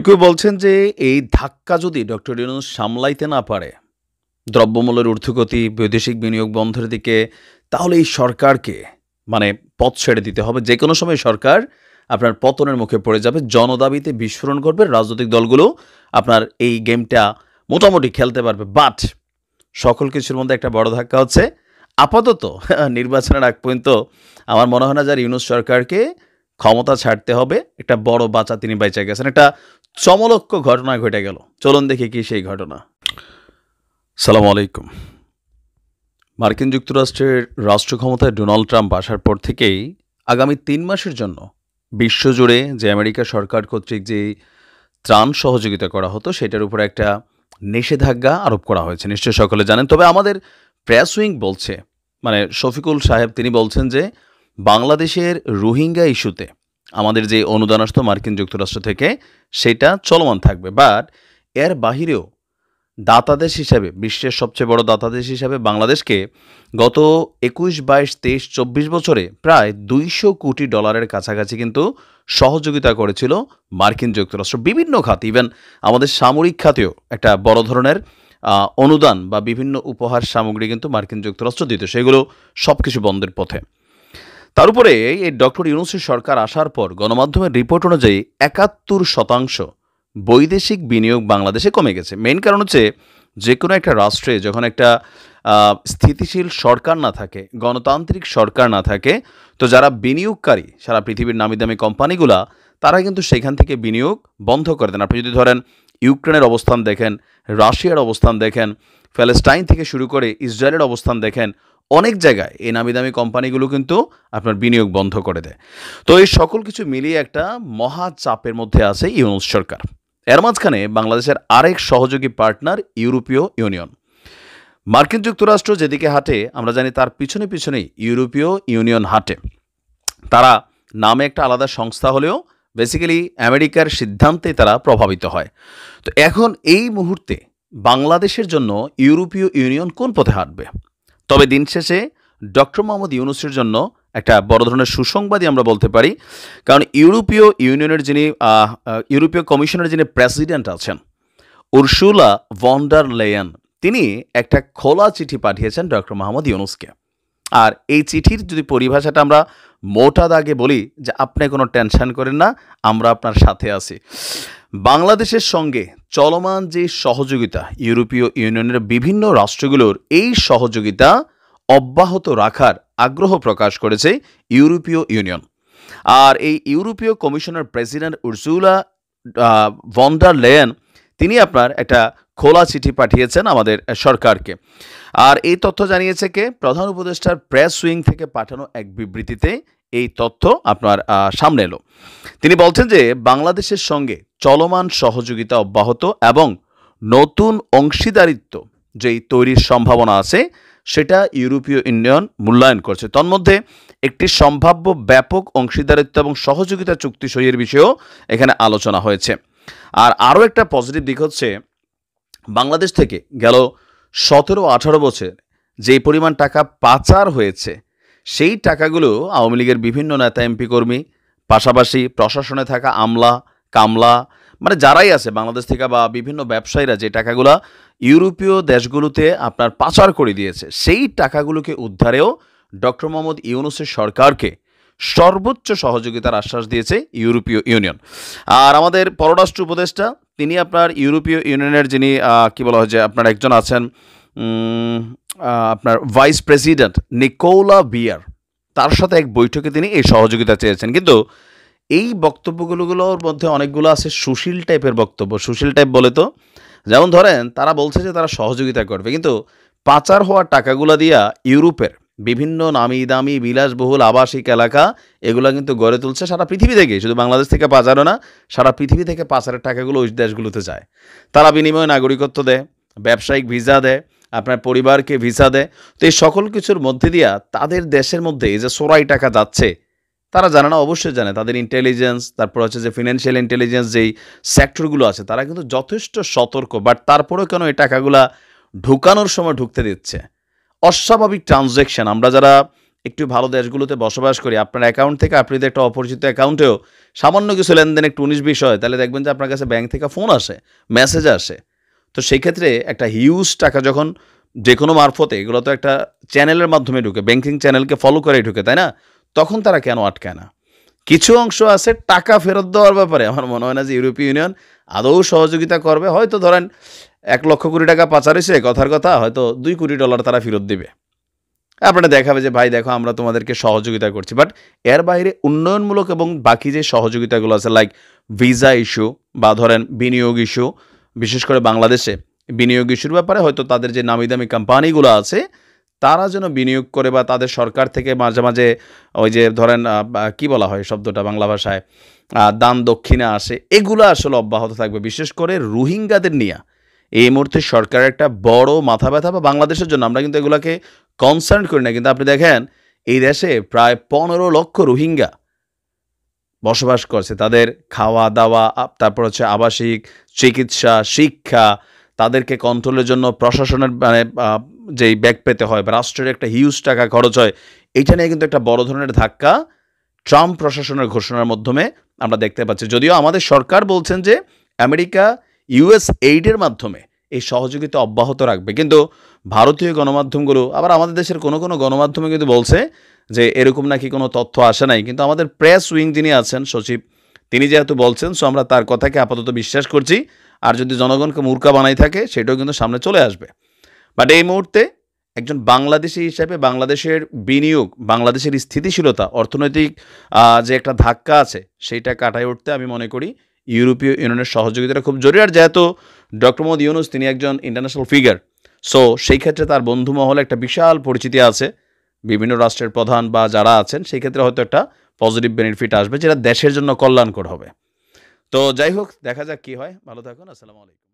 কেউ বলছেন যে এই ধাক্কা যদি ডক্টর ইউনূস সামলাইতে না পারে, দ্রব্যমূল্যের ঊর্ধ্বগতি, বৈদেশিক বিনিয়োগ বন্ধের দিকে, তাহলে এই সরকারকে মানে পথ ছেড়ে দিতে হবে। যেকোনো সময় সরকার আপনার পতনের মুখে পড়ে যাবে, জনদাবিতে বিস্ফোরণ করবে, রাজনৈতিক দলগুলো আপনার এই গেমটা মোটামুটি খেলতে পারবে। বাট সকল কিছুর মধ্যে একটা বড় ধাক্কা হচ্ছে আপাতত নির্বাচনের আগ পর্যন্ত আমার মনে হয় না যার ইউনূস সরকারকে ক্ষমতা ছাড়তে হবে। একটা বড় বাঁচা তিনি বাইচা গেছেন। একটা চমলক্ষ ঘটনা ঘটে গেল। চলুন দেখি কি সেই ঘটনা। সালাম আলাইকুম। মার্কিন যুক্তরাষ্ট্রের রাষ্ট্র ক্ষমতায় ডোনাল্ড ট্রাম্প আসার পর থেকেই আগামী ৩ মাসের জন্য বিশ্বজুড়ে যে আমেরিকা সরকার কর্তৃক যে ত্রাণ সহযোগিতা করা হতো সেটার উপরে একটা নিষেধাজ্ঞা আরোপ করা হয়েছে। নিশ্চয়ই সকলে জানেন। তবে আমাদের প্রেস উইং বলছে, মানে শফিকুল সাহেব তিনি বলছেন যে বাংলাদেশের রোহিঙ্গা ইস্যুতে আমাদের যে অনুদান আসতো মার্কিন যুক্তরাষ্ট্র থেকে সেটা চলমান থাকবে। বাট এর বাহিরেও দাতাদেশ হিসাবে, বিশ্বের সবচেয়ে বড় দাতাদেশ হিসাবে বাংলাদেশকে গত ২১, ২২, ২৩, ২৪ বছরে প্রায় $২০০ কোটি কাছাকাছি কিন্তু সহযোগিতা করেছিল মার্কিন যুক্তরাষ্ট্র বিভিন্ন খাতে। ইভেন আমাদের সামরিক খাতেও একটা বড় ধরনের অনুদান বা বিভিন্ন উপহার সামগ্রী কিন্তু মার্কিন যুক্তরাষ্ট্র দিত। সেগুলো সব কিছু বন্ধের পথে। তার উপরে এই ডক্টর ইউনূসের সরকার আসার পর গণমাধ্যমের রিপোর্ট অনুযায়ী ৭১% বৈদেশিক বিনিয়োগ বাংলাদেশে কমে গেছে। মেইন কারণ হচ্ছে যে কোনো একটা রাষ্ট্রে যখন একটা স্থিতিশীল সরকার না থাকে, গণতান্ত্রিক সরকার না থাকে, তো যারা বিনিয়োগকারী সারা পৃথিবীর নামি দামি কোম্পানিগুলা তারা কিন্তু সেখান থেকে বিনিয়োগ বন্ধ করে দেন। আপনি যদি ধরেন ইউক্রেনের অবস্থান দেখেন, রাশিয়ার অবস্থান দেখেন, প্যালেস্টাইন থেকে শুরু করে ইসরায়েলের অবস্থান দেখেন, অনেক জায়গায় এই নামি দামি কোম্পানিগুলো কিন্তু আপনার বিনিয়োগ বন্ধ করে দেয়। তো এই সকল কিছু মিলিয়ে একটা মহা চাপের মধ্যে আছে ইউনূস সরকার। এর মাঝখানে বাংলাদেশের আরেক সহযোগী পার্টনার ইউরোপীয় ইউনিয়ন। মার্কিন যুক্তরাষ্ট্র যেদিকে হাঁটে আমরা জানি তার পিছনে পিছনেই ইউরোপীয় ইউনিয়ন হাঁটে। তারা নামে একটা আলাদা সংস্থা হলেও বেসিক্যালি আমেরিকার সিদ্ধান্তে তারা প্রভাবিত হয়। তো এখন এই মুহূর্তে বাংলাদেশের জন্য ইউরোপীয় ইউনিয়ন কোন পথে হাঁটবে? তবে দিন শেষে ডক্টর মোহাম্মদ ইউনূসের জন্য একটা বড় ধরনের সুসংবাদই আমরা বলতে পারি। কারণ ইউরোপীয় ইউনিয়নের যিনি ইউরোপীয় কমিশনের যিনি প্রেসিডেন্ট আছেন উর্সুলা ভন ডার লেয়েন, তিনি একটা খোলা চিঠি পাঠিয়েছেন ডক্টর মোহাম্মদ ইউনূসকে। আর এই চিঠির যদি পরিভাষাটা আমরা মোটা দাগে বলি যে আপনি কোনো টেনশন করেন না, আমরা আপনার সাথে আছি। বাংলাদেশের সঙ্গে চলমান যে সহযোগিতা ইউরোপীয় ইউনিয়নের বিভিন্ন রাষ্ট্রগুলোর, এই সহযোগিতা অব্যাহত রাখার আগ্রহ প্রকাশ করেছে ইউরোপীয় ইউনিয়ন। আর এই ইউরোপীয় কমিশনের president Ursula von der Leyen তিনি আপনার একটা খোলা চিঠি পাঠিয়েছেন আমাদের সরকারকে। আর এই তথ্য জানিয়েছে কে? প্রধান উপদেষ্টার প্রেস উইং থেকে পাঠানো এক বিবৃতিতে এই তথ্য আপনার সামনে এলো। তিনি বলছেন যে বাংলাদেশের সঙ্গে চলমান সহযোগিতা অব্যাহত এবং নতুন অংশীদারিত্ব যেই তৈরির সম্ভাবনা আছে সেটা ইউরোপীয় ইউনিয়ন মূল্যায়ন করছে। তন্মধ্যে একটি সম্ভাব্য ব্যাপক অংশীদারিত্ব এবং সহযোগিতা চুক্তি সইয়ের বিষয়েও এখানে আলোচনা হয়েছে। আর আরও একটা পজিটিভ দিক হচ্ছে বাংলাদেশ থেকে গেল 17-18 বছর যেই পরিমাণ টাকা পাচার হয়েছে সেই টাকাগুলো আওয়ামী লীগের বিভিন্ন নেতা এমপি কর্মী, পাশাপাশি প্রশাসনে থাকা আমলা কামলা, মানে যারাই আছে বাংলাদেশ থেকে বা বিভিন্ন ব্যবসায়ীরা যে টাকাগুলো ইউরোপীয় দেশগুলোতে আপনার পাচার করে দিয়েছে, সেই টাকাগুলোকে উদ্ধারেও ডক্টর মোহাম্মদ ইউনূসের সরকারকে সর্বোচ্চ সহযোগিতার আশ্বাস দিয়েছে ইউরোপীয় ইউনিয়ন। আর আমাদের পররাষ্ট্র উপদেষ্টা তিনি আপনার ইউরোপীয় ইউনিয়নের যিনি কি বলা হয় যে আপনার একজন আছেন আপনার ভাইস প্রেসিডেন্ট নিকোলা বিয়ার, তার সাথে এক বৈঠকে তিনি এই সহযোগিতা চেয়েছেন। কিন্তু এই বক্তব্যগুলোর মধ্যে অনেকগুলো আছে সুশীল টাইপের বক্তব্য। সুশীল টাইপ বলে তো যেমন ধরেন তারা বলছে যে তারা সহযোগিতা করবে, কিন্তু পাচার হওয়া টাকাগুলো দিয়া ইউরোপের বিভিন্ন নামি দামি বিলাসবহুল আবাসিক এলাকা এগুলো কিন্তু গড়ে তুলছে সারা পৃথিবী থেকে। শুধু বাংলাদেশ থেকে পাচারও না, সারা পৃথিবী থেকে পাচারের টাকাগুলো ওই দেশগুলোতে যায়। তারা বিনিময়ে নাগরিকত্ব দেয়, ব্যবসায়িক ভিসা দেয়, আপনার পরিবারকে ভিসা দেয়। তো এই সকল কিছুর মধ্যে দিয়া তাদের দেশের মধ্যে এই যে চোরাই টাকা যাচ্ছে তারা জানে না, অবশ্যই জানে। তাদের ইন্টেলিজেন্স, তারপর হচ্ছে যে ফিনান্সিয়াল ইন্টেলিজেন্স যেই সেক্টরগুলো আছে তারা কিন্তু যথেষ্ট সতর্ক। বাট তারপরেও কেন এই টাকাগুলা ঢুকানোর সময় ঢুকতে দিচ্ছে? অস্বাভাবিক ট্রানজ্যাকশন। আমরা যারা একটু ভালো দেশগুলোতে বসবাস করি, আপনার অ্যাকাউন্ট থেকে আপনি যদি একটা অপরিচিত অ্যাকাউন্টেও সামান্য কিছু লেনদেন একটু 19-20 হয়, তাহলে দেখবেন যে আপনার কাছে ব্যাংক থেকে ফোন আসে, মেসেজ আসে। তো সেই ক্ষেত্রে একটা হিউজ টাকা যখন যেকোনো মারফতে, এগুলো তো একটা চ্যানেলের মাধ্যমে ঢুকে, ব্যাংকিং চ্যানেলকে ফলো করেই ঢুকে, তাই না? তখন তারা কেন আটকায় না? কিছু অংশ আছে টাকা ফেরত দেওয়ার ব্যাপারে আমার মনে হয় না যে ইউরোপীয় ইউনিয়ন আদৌ সহযোগিতা করবে। হয়তো ধরেন 1,00,00,000 টাকা পাচার হইছে, কথার কথা, হয়তো $2 কোটি তারা ফেরত দিবে। আপনারা দেখাবে যে ভাই দেখো আমরা তোমাদেরকে সহযোগিতা করছি। বাট এর বাইরে উন্নয়নমূলক এবং বাকি যে সহযোগিতাগুলো আছে, লাইক ভিসা ইস্যু বা ধরেন বিনিয়োগ ইস্যু, বিশেষ করে বাংলাদেশে বিনিয়োগ ইস্যুর ব্যাপারে হয়তো তাদের যে নামি দামি কোম্পানিগুলো আছে তারা যেন বিনিয়োগ করে, বা তাদের সরকার থেকে মাঝে মাঝে ওই যে ধরেন কি বলা হয় শব্দটা বাংলা ভাষায়, দান দক্ষিণা আসে, এগুলো আসলে অব্যাহত থাকবে। বিশেষ করে রোহিঙ্গাদের নিয়ে এই মুহূর্তে সরকারের একটা বড় মাথা ব্যথা, বা বাংলাদেশের জন্য আমরা কিন্তু এগুলাকে কনসার্ন করি না, কিন্তু আপনি দেখেন এই দেশে প্রায় 15 লক্ষ রোহিঙ্গা বসবাস করছে। তাদের খাওয়া দাওয়া, তারপর হচ্ছে আবাসিক, চিকিৎসা, শিক্ষা, তাদেরকে কন্ট্রোলের জন্য প্রশাসনের মানে যেই ব্যাগ পেতে হয় বা রাষ্ট্রের একটা হিউজ টাকা খরচ হয়, এইটা নিয়ে কিন্তু একটা বড় ধরনের ধাক্কা ট্রাম্প প্রশাসনের ঘোষণার মাধ্যমে আমরা দেখতে পাচ্ছি। যদিও আমাদের সরকার বলছেন যে আমেরিকা ইউএস এইডের মাধ্যমে এই সহযোগিতা অব্যাহত রাখবে, কিন্তু ভারতীয় গণমাধ্যমগুলো, আবার আমাদের দেশের কোনো কোনো গণমাধ্যমে কিন্তু বলছে যে এরকম নাকি কোনো তথ্য আসে নাই। কিন্তু আমাদের প্রেস উইং যিনি আছেন সচিব, তিনি যেহেতু বলছেন, সো আমরা তার কথাকে আপাতত বিশ্বাস করছি। আর যদি জনগণকে মূর্খা বানাই থাকে সেটাও কিন্তু সামনে চলে আসবে। বাট এই মুহূর্তে একজন বাংলাদেশি হিসেবে বাংলাদেশের বিনিয়োগ, বাংলাদেশের স্থিতিশীলতা, অর্থনৈতিক যে একটা ধাক্কা আছে সেইটা কাটায় উঠতে আমি মনে করি ইউরোপীয় ইউনিয়নের সহযোগিতাটা খুব জরুরি। আর যেহেতু ডক্টর মোহাম্মদ ইউনূস তিনি একজন ইন্টারন্যাশনাল ফিগার, সো সেই ক্ষেত্রে তার বন্ধু মহলে একটা বিশাল পরিচিতি আছে বিভিন্ন রাষ্ট্রের প্রধান বা যারা আছেন, সেই ক্ষেত্রে হয়তো একটা পজিটিভ বেনিফিট আসবে যেটা দেশের জন্য কল্যাণকর হবে। তো যাই হোক, দেখা যাক কি হয়। ভালো থাকুন। আসসালামু আলাইকুম।